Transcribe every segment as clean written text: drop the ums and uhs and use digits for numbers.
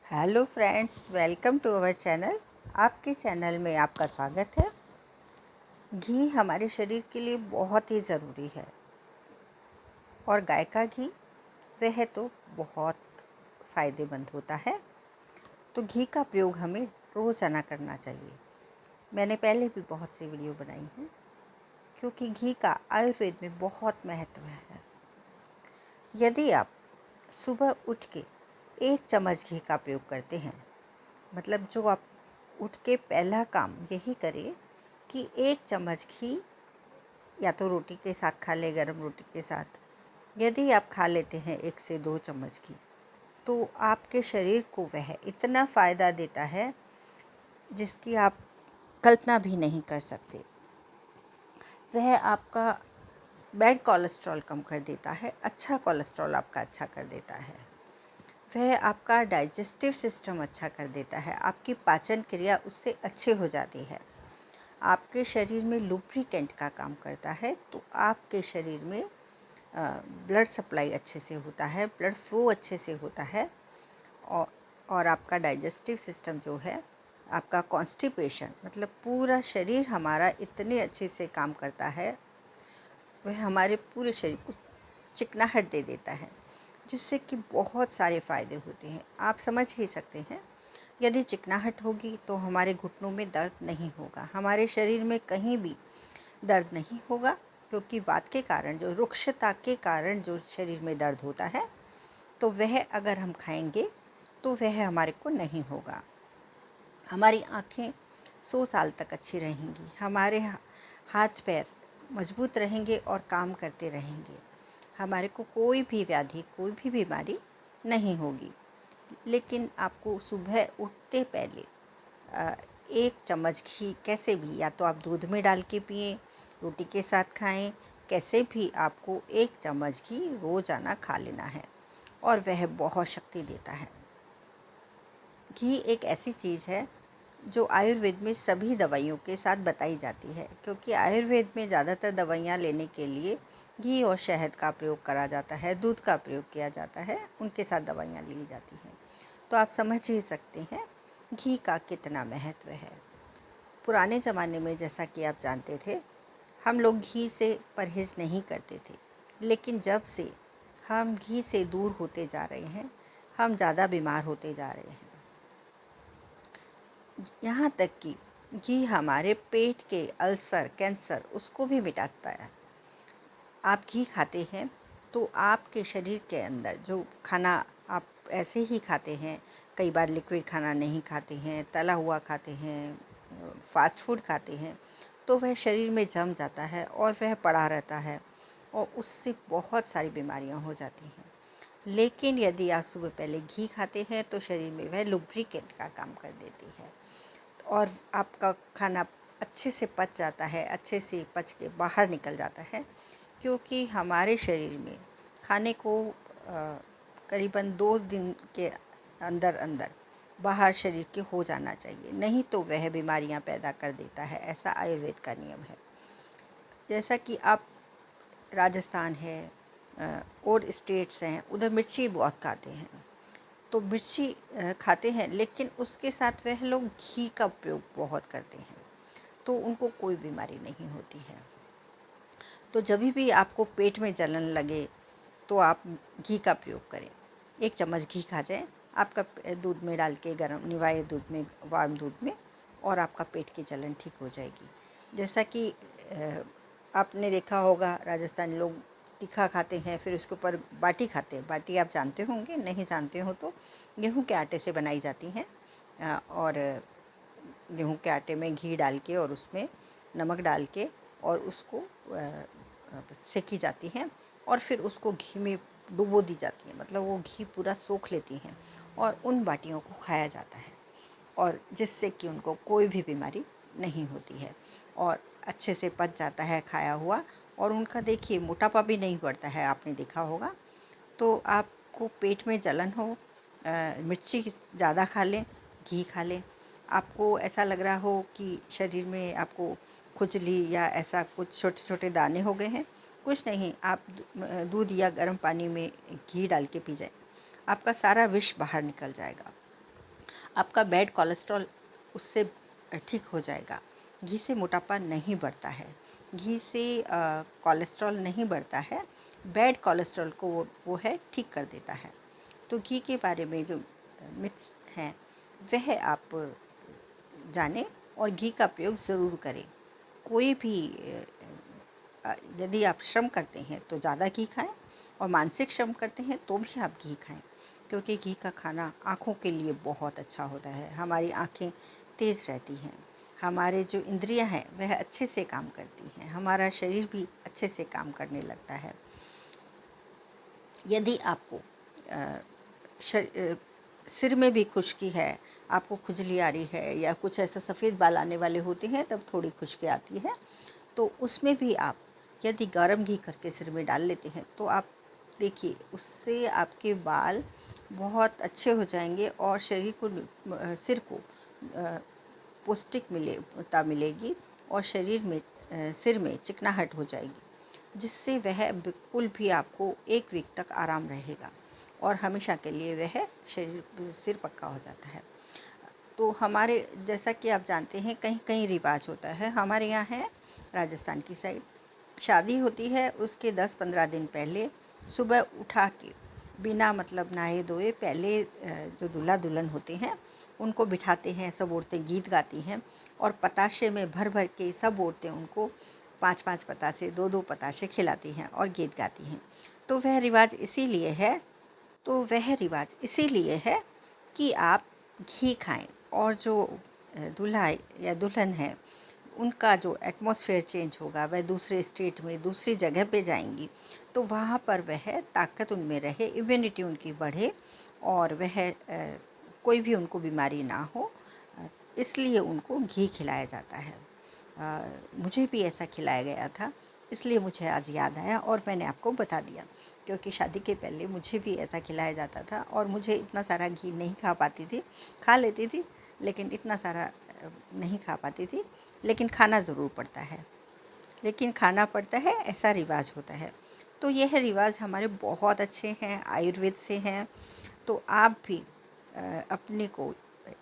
Hello friends, welcome to our channel. आपके channel में आपका स्वागत है। घी हमारे शरीर के लिए बहुत ही ज़रूरी है और गाय का घी वह तो बहुत फ़ायदेमंद होता है। तो घी का प्रयोग हमें रोज़ाना करना चाहिए। मैंने पहले भी बहुत सी वीडियो बनाई हैं क्योंकि घी का आयुर्वेद में बहुत महत्व है। यदि आप सुबह उठ के 1 चम्मच घी का प्रयोग करते हैं, मतलब जो आप उठ के पहला काम यही करें कि 1 चम्मच घी या तो रोटी के साथ खा ले, गरम रोटी के साथ। यदि आप खा लेते हैं 1 से 2 चम्मच घी, तो आपके शरीर को वह इतना फ़ायदा देता है जिसकी आप कल्पना भी नहीं कर सकते। वह आपका बैड कोलेस्ट्रॉल कम कर देता है, अच्छा कोलेस्ट्रॉल आपका अच्छा कर देता है। वह आपका डाइजेस्टिव सिस्टम अच्छा कर देता है, आपकी पाचन क्रिया उससे अच्छी हो जाती है। आपके शरीर में लुब्रिकेंट का काम करता है, तो आपके शरीर में ब्लड सप्लाई अच्छे से होता है, ब्लड फ्लो अच्छे से होता है। और आपका डाइजेस्टिव सिस्टम जो है, आपका कॉन्स्टिपेशन, मतलब पूरा शरीर हमारा इतने अच्छे से काम करता है, वह हमारे पूरे शरीर को चिकनाहट दे देता है, जिससे कि बहुत सारे फ़ायदे होते हैं। आप समझ ही सकते हैं, यदि चिकनाहट होगी तो हमारे घुटनों में दर्द नहीं होगा, हमारे शरीर में कहीं भी दर्द नहीं होगा, क्योंकि वात के कारण, जो रुक्षता के कारण जो शरीर में दर्द होता है, तो वह अगर हम खाएंगे तो वह हमारे को नहीं होगा। हमारी आँखें 100 साल तक अच्छी रहेंगी, हमारे हाथ पैर मजबूत रहेंगे और काम करते रहेंगे। हमारे को कोई भी व्याधि, कोई भी बीमारी नहीं होगी। लेकिन आपको सुबह उठते पहले 1 चम्मच घी कैसे भी, या तो आप दूध में डाल के पिएं, रोटी के साथ खाएं, कैसे भी आपको 1 चम्मच घी रोज़ाना खा लेना है और वह बहुत शक्ति देता है। घी एक ऐसी चीज़ है जो आयुर्वेद में सभी दवाइयों के साथ बताई जाती है, क्योंकि आयुर्वेद में ज़्यादातर दवाइयाँ लेने के लिए घी और शहद का प्रयोग करा जाता है, दूध का प्रयोग किया जाता है, उनके साथ दवाइयाँ ली जाती हैं। तो आप समझ ही सकते हैं घी का कितना महत्व है। पुराने ज़माने में, जैसा कि आप जानते थे, हम लोग घी से परहेज़ नहीं करते थे, लेकिन जब से हम घी से दूर होते जा रहे हैं, हम ज़्यादा बीमार होते जा रहे हैं। यहाँ तक कि घी हमारे पेट के अल्सर, कैंसर, उसको भी मिटाता है। आप घी खाते हैं तो आपके शरीर के अंदर जो खाना आप ऐसे ही खाते हैं, कई बार लिक्विड खाना नहीं खाते हैं, तला हुआ खाते हैं, फास्ट फूड खाते हैं, तो वह शरीर में जम जाता है और वह पड़ा रहता है और उससे बहुत सारी बीमारियां हो जाती हैं। लेकिन यदि आप सुबह पहले घी खाते हैं तो शरीर में वह लुब्रिकेंट का काम कर देती है और आपका खाना अच्छे से पच जाता है, अच्छे से पच के बाहर निकल जाता है। क्योंकि हमारे शरीर में खाने को करीबन 2 दिन के अंदर अंदर बाहर शरीर के हो जाना चाहिए, नहीं तो वह बीमारियां पैदा कर देता है। ऐसा आयुर्वेद का नियम है। जैसा कि आप राजस्थान है और स्टेट्स हैं, उधर मिर्ची बहुत खाते हैं, तो मिर्ची खाते हैं, लेकिन उसके साथ वह लोग घी का प्रयोग बहुत करते हैं, तो उनको कोई बीमारी नहीं होती है। तो जब भी आपको पेट में जलन लगे तो आप घी का प्रयोग करें। 1 चम्मच घी खा जाए, आपका दूध में डाल के, गरम निवाए दूध में, वार्म दूध में, और आपका पेट की जलन ठीक हो जाएगी। जैसा कि आपने देखा होगा, राजस्थानी लोग तीखा खाते हैं, फिर उसके ऊपर बाटी खाते हैं। बाटी आप जानते होंगे, नहीं जानते हो तो गेहूं के आटे से बनाई जाती हैं और गेहूं के आटे में घी डाल के और उसमें नमक डाल के और उसको सेकी जाती हैं और फिर उसको घी में डुबो दी जाती है, मतलब वो घी पूरा सोख लेती हैं और उन बाटियों को खाया जाता है, और जिससे कि उनको कोई भी बीमारी नहीं होती है और अच्छे से पच जाता है खाया हुआ। और उनका देखिए मोटापा भी नहीं बढ़ता है, आपने देखा होगा। तो आपको पेट में जलन हो, मिर्ची ज़्यादा खा लें, घी खा लें, आपको ऐसा लग रहा हो कि शरीर में आपको खुजली या ऐसा कुछ छोटे छोटे दाने हो गए हैं, कुछ नहीं, आप दूध या गर्म पानी में घी डाल के पी जाए, आपका सारा विष बाहर निकल जाएगा। आपका बैड कोलेस्ट्रॉल उससे ठीक हो जाएगा। घी से मोटापा नहीं बढ़ता है, घी से कोलेस्ट्रॉल नहीं बढ़ता है, बैड कोलेस्ट्रॉल को वो है ठीक कर देता है। तो घी के बारे में जो मिथ्स हैं वह आप जानें और घी का प्रयोग ज़रूर करें। कोई भी यदि आप श्रम करते हैं तो ज़्यादा घी खाएं, और मानसिक श्रम करते हैं तो भी आप घी खाएं, क्योंकि घी का खाना आँखों के लिए बहुत अच्छा होता है। हमारी आँखें तेज़ रहती हैं, हमारे जो इंद्रियां हैं वह अच्छे से काम करती हैं, हमारा शरीर भी अच्छे से काम करने लगता है। यदि आपको सिर में भी खुश्की है, आपको खुजली आ रही है या कुछ ऐसा सफ़ेद बाल आने वाले होते हैं तब थोड़ी खुश्की आती है, तो उसमें भी आप यदि गर्म घी करके सिर में डाल लेते हैं तो आप देखिए उससे आपके बाल बहुत अच्छे हो जाएंगे और शरीर को सिर को पौष्टिकता मिलेगी और शरीर में सिर में चिकनाहट हो जाएगी, जिससे वह बिल्कुल भी आपको 1 वीक तक आराम रहेगा और हमेशा के लिए वह सिर पक्का हो जाता है। तो हमारे जैसा कि आप जानते हैं कहीं कहीं रिवाज होता है, हमारे यहाँ है राजस्थान की साइड, शादी होती है उसके 10-15 दिन पहले सुबह उठा के बिना मतलब नहाए धोए पहले जो दूल्हा दुल्हन होते हैं उनको बिठाते हैं, सब औरतें गीत गाती हैं और पताशे में भर भर के सब औरतें उनको 5-5 पतासे 2-2 पताशे खिलाती हैं और गीत गाती हैं। तो वह रिवाज इसीलिए है कि आप घी खाएं और जो दूल्हा या दुल्हन है उनका जो एटमॉस्फेयर चेंज होगा, वह दूसरे स्टेट में दूसरी जगह पे जाएंगी तो वहाँ पर वह ताकत उनमें रहे, इम्यूनिटी उनकी बढ़े और वह कोई भी उनको बीमारी ना हो, इसलिए उनको घी खिलाया जाता है। मुझे भी ऐसा खिलाया गया था, इसलिए मुझे आज याद आया और मैंने आपको बता दिया, क्योंकि शादी के पहले मुझे भी ऐसा खिलाया जाता था और मुझे इतना सारा घी नहीं खा लेती थी लेकिन इतना सारा नहीं खा पाती थी, लेकिन खाना ज़रूर पड़ता है, ऐसा रिवाज होता है। तो यह रिवाज हमारे बहुत अच्छे हैं, आयुर्वेद से हैं। तो आप भी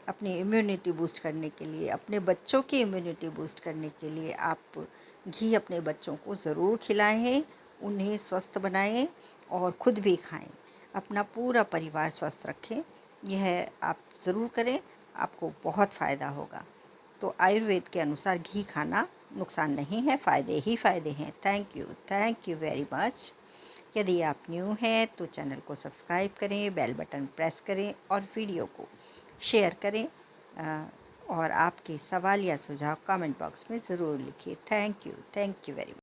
अपनी इम्यूनिटी बूस्ट करने के लिए, अपने बच्चों की इम्यूनिटी बूस्ट करने के लिए आप घी अपने बच्चों को ज़रूर खिलाएं, उन्हें स्वस्थ बनाएं और खुद भी खाएं, अपना पूरा परिवार स्वस्थ रखें। यह आप ज़रूर करें, आपको बहुत फ़ायदा होगा। तो आयुर्वेद के अनुसार घी खाना नुकसान नहीं है, फ़ायदे ही फ़ायदे हैं। Thank you very much. यदि आप न्यू हैं तो चैनल को सब्सक्राइब करें, बेल बटन प्रेस करें और वीडियो को शेयर करें। और आपके सवाल या सुझाव कमेंट बॉक्स में ज़रूर लिखिए। Thank you very much.